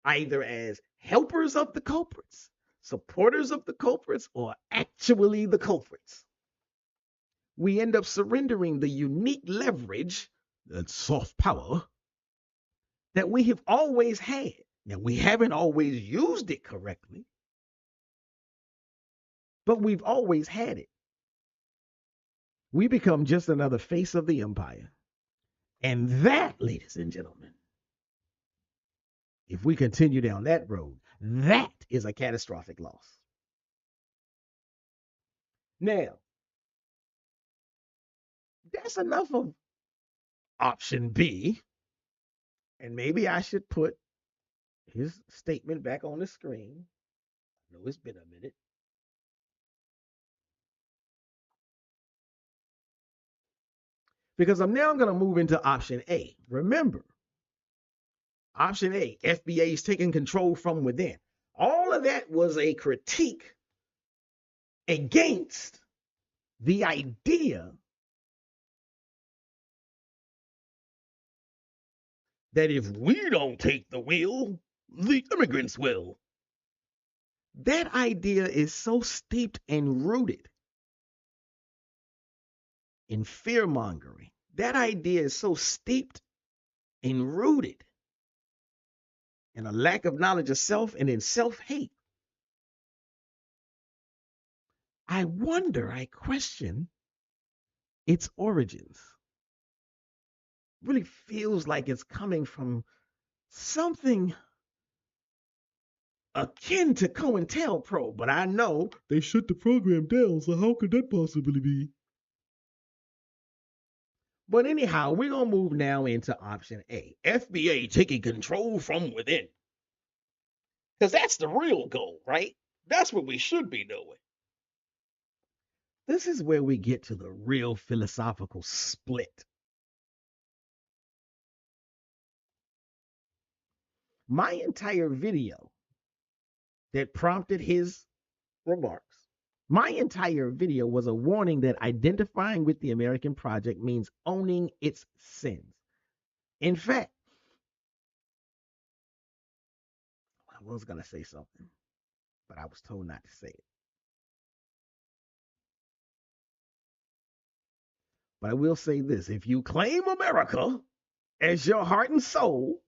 either as helpers of the culprits, supporters of the culprits, or actually the culprits. We end up surrendering the unique leverage, that soft power, that we have always had. Now, we haven't always used it correctly, but we've always had it. We become just another face of the empire. And that, ladies and gentlemen, if we continue down that road, that is a catastrophic loss. Now, that's enough of option B. And maybe I should put his statement back on the screen. I know it's been a minute. Because I'm now going to move into option A. Remember, option A, FBAs taking control from within. All of that was a critique against the idea that if we don't take the wheel, the immigrants will. That idea is so steeped and rooted in fear-mongering. That idea is so steeped and rooted in a lack of knowledge of self and in self-hate. I question its origins. Really feels like it's coming from something akin to COINTELPRO, but I know they shut the program down, so how could that possibly be? But anyhow, we're going to move now into option A, FBA taking control from within. Because that's the real goal, right? That's what we should be doing. This is where we get to the real philosophical split. My entire video that prompted his remarks, my entire video was a warning that identifying with the American project means owning its sins. In fact, I was going to say something, but I was told not to say it. But I will say this. If you claim America as your heart and soul,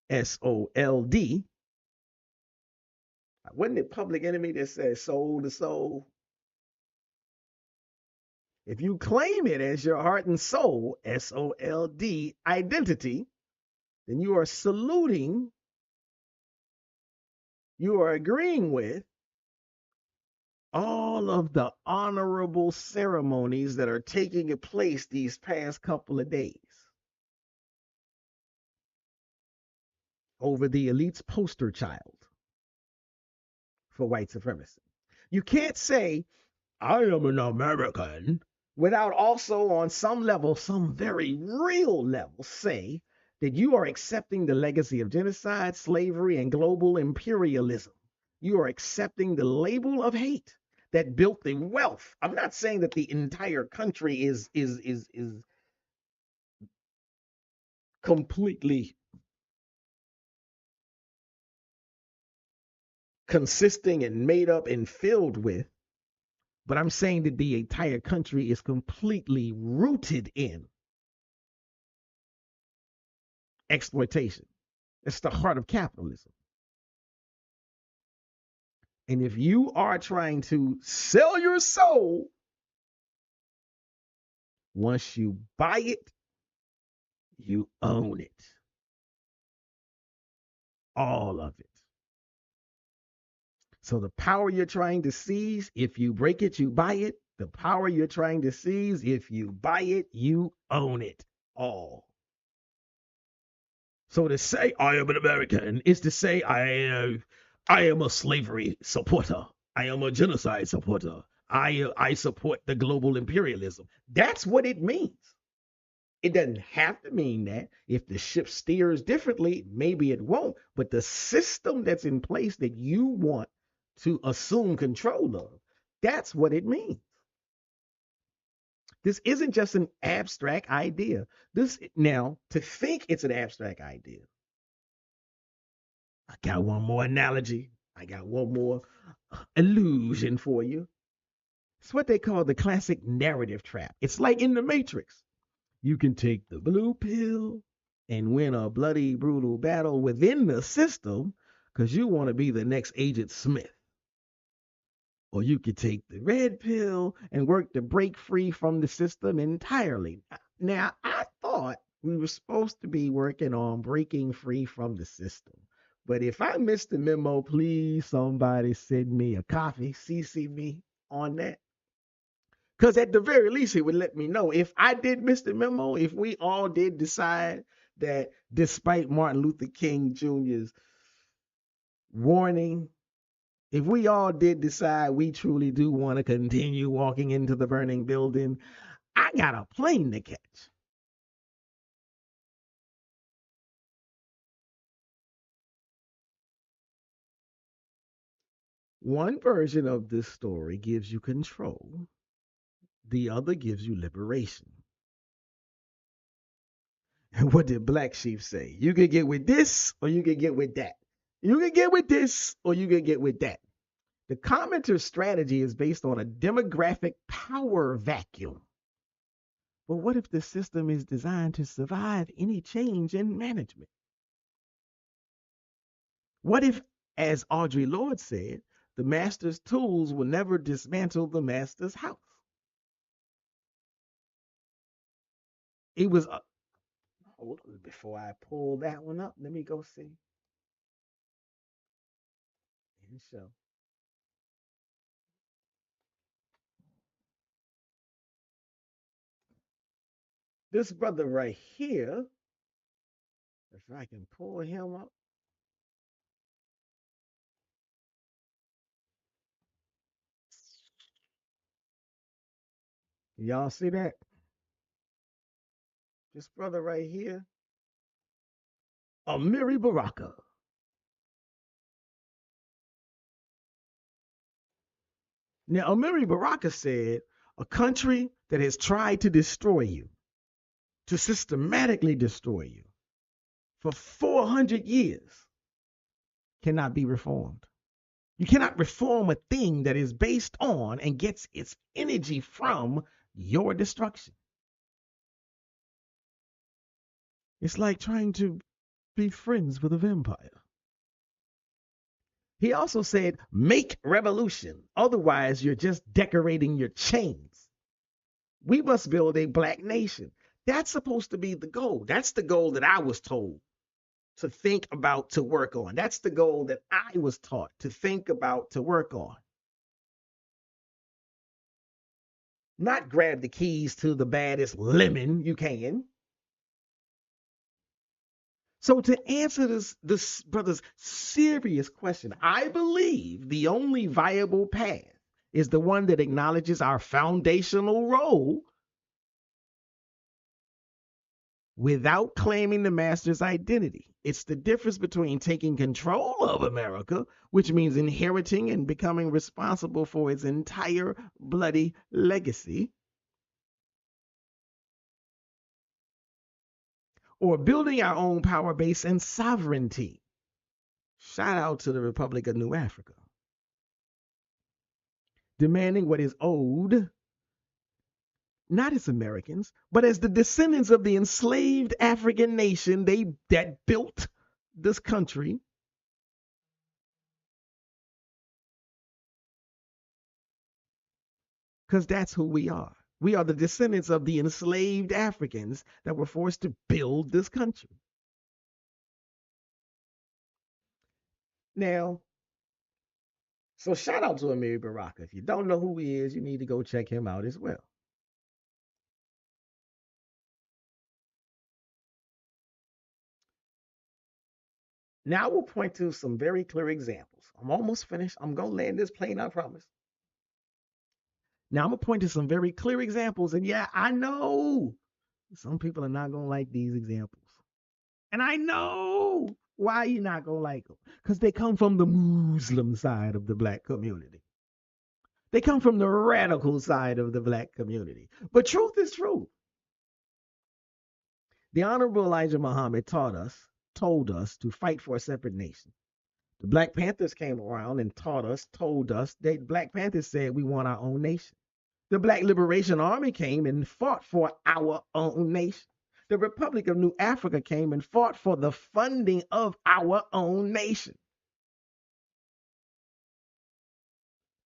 S-O-L-D, wasn't it Public Enemy that says soul to soul? If you claim it as your heart and soul, S-O-L-D, identity, then you are saluting, you are agreeing with all of the honorable ceremonies that are taking place these past couple of days over the elite's poster child for white supremacy. You can't say, I am an American, without also on some level, some very real level, say that you are accepting the legacy of genocide, slavery, and global imperialism. You are accepting the label of hate that built the wealth. I'm not saying that the entire country is completely consisting and made up and filled with, but I'm saying that the entire country is completely rooted in exploitation. It's the heart of capitalism. And if you are trying to sell your soul, once you buy it, you own it. All of it. So the power you're trying to seize, if you break it, you buy it. The power you're trying to seize, if you buy it, you own it all. So to say I am an American is to say I am a slavery supporter. I am a genocide supporter. I support the global imperialism. That's what it means. It doesn't have to mean that. If the ship steers differently, maybe it won't. But the system that's in place that you want to assume control of, that's what it means. This isn't just an abstract idea. Now, to think it's an abstract idea, I got one more analogy. I got one more illusion for you. It's what they call the classic narrative trap. It's like in the Matrix. You can take the blue pill and win a bloody, brutal battle within the system because you want to be the next Agent Smith. Or you could take the red pill and work to break free from the system entirely. Now, I thought we were supposed to be working on breaking free from the system. But if I missed the memo, please somebody send me a copy, CC me on that. Because at the very least, it would let me know. If I did miss the memo, if we all did decide that despite Martin Luther King Jr.'s warning, if we all did decide we truly do want to continue walking into the burning building, I got a plane to catch. One version of this story gives you control. The other gives you liberation. And what did Black Sheep say? You can get with this or you can get with that. You can get with this or you can get with that. The commenter's strategy is based on a demographic power vacuum. But what if the system is designed to survive any change in management? What if, as Audre Lorde said, the master's tools will never dismantle the master's house? It was hold on, before I pull that one up, let me go see. And so this brother right here, if I can pull him up. Y'all see that? This brother right here, Amiri Baraka. Now, Amiri Baraka said, a country that has tried to destroy you, to systematically destroy you for 400 years cannot be reformed. You cannot reform a thing that is based on and gets its energy from your destruction. It's like trying to be friends with a vampire. He also said, make revolution. Otherwise, you're just decorating your chains. We must build a black nation. That's supposed to be the goal. That's the goal that I was told to think about, to work on. That's the goal that I was taught to think about, to work on. Not grab the keys to the baddest lemon you can. So to answer this brother's serious question, I believe the only viable path is the one that acknowledges our foundational role without claiming the master's identity. It's the difference between taking control of America, which means inheriting and becoming responsible for its entire bloody legacy, or building our own power base and sovereignty. Shout out to the Republic of New Africa. Demanding what is owed, not as Americans, but as the descendants of the enslaved African nation that built this country. Because that's who we are. We are the descendants of the enslaved Africans that were forced to build this country. Now, So shout out to Amiri Baraka. If you don't know who he is, you need to go check him out as well. Now we'll point to some very clear examples. I'm almost finished. I'm going to land this plane, I promise. Now I'm going to point to some very clear examples. And yeah, I know some people are not going to like these examples. And I know why you're not going to like them. Because they come from the Muslim side of the black community. They come from the radical side of the black community. But truth is truth. The Honorable Elijah Muhammad told us to fight for a separate nation. The Black Panthers came around and told us that Black Panthers said we want our own nation. The Black Liberation Army came and fought for our own nation. The Republic of New Africa came and fought for the funding of our own nation.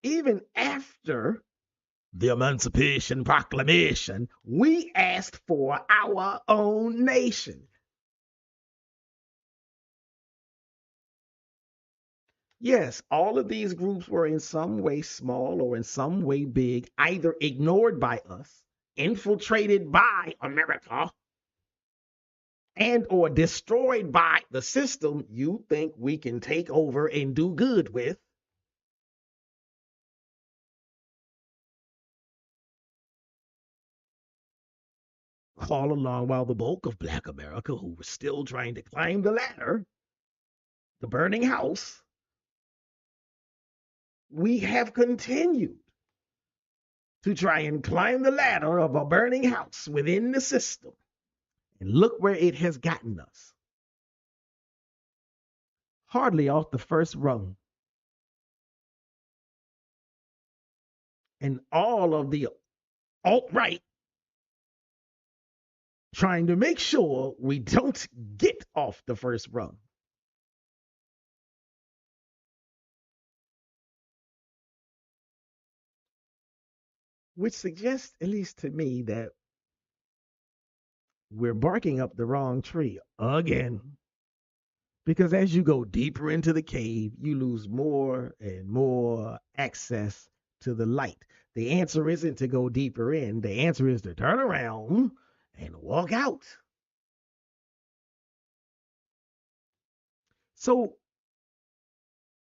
Even after the Emancipation Proclamation, we asked for our own nation. Yes, all of these groups were in some way small or in some way big, either ignored by us, infiltrated by America, and or destroyed by the system you think we can take over and do good with. All along while the bulk of Black America, who was still trying to climb the ladder, the burning house, we have continued to try and climb the ladder of a burning house within the system. And look where it has gotten us. Hardly off the first rung. And all of the alt-right trying to make sure we don't get off the first rung. Which suggests, at least to me, that we're barking up the wrong tree again. Because as you go deeper into the cave, you lose more and more access to the light. The answer isn't to go deeper in. The answer is to turn around and walk out. So,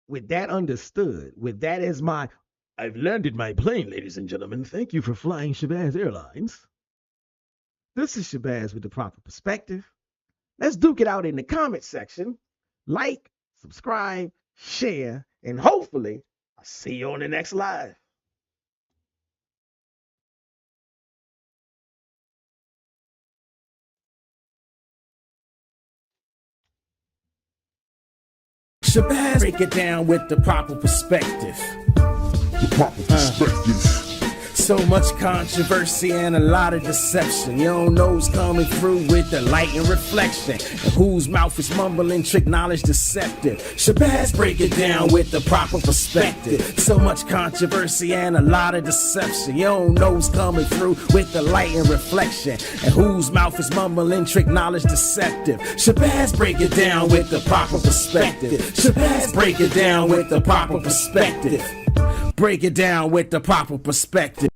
with that understood, with that as I've landed my plane, ladies and gentlemen. Thank you for flying Shabazz Airlines. This is Shabazz with the proper perspective. Let's duke it out in the comment section. Like, subscribe, share, and hopefully I'll see you on the next live. Shabazz break it down with the proper perspective. The proper perspective. So much controversy and a lot of deception. You don't know who's coming through with the light and reflection, and whose mouth is mumbling, trick knowledge deceptive. Shabazz break it down with the proper perspective. So much controversy and a lot of deception. You don't know who's coming through with the light and reflection, and whose mouth is mumbling, trick knowledge deceptive. Shabazz break it down with the proper perspective. Shabazz break it down with the proper perspective. Break it down with the proper perspective.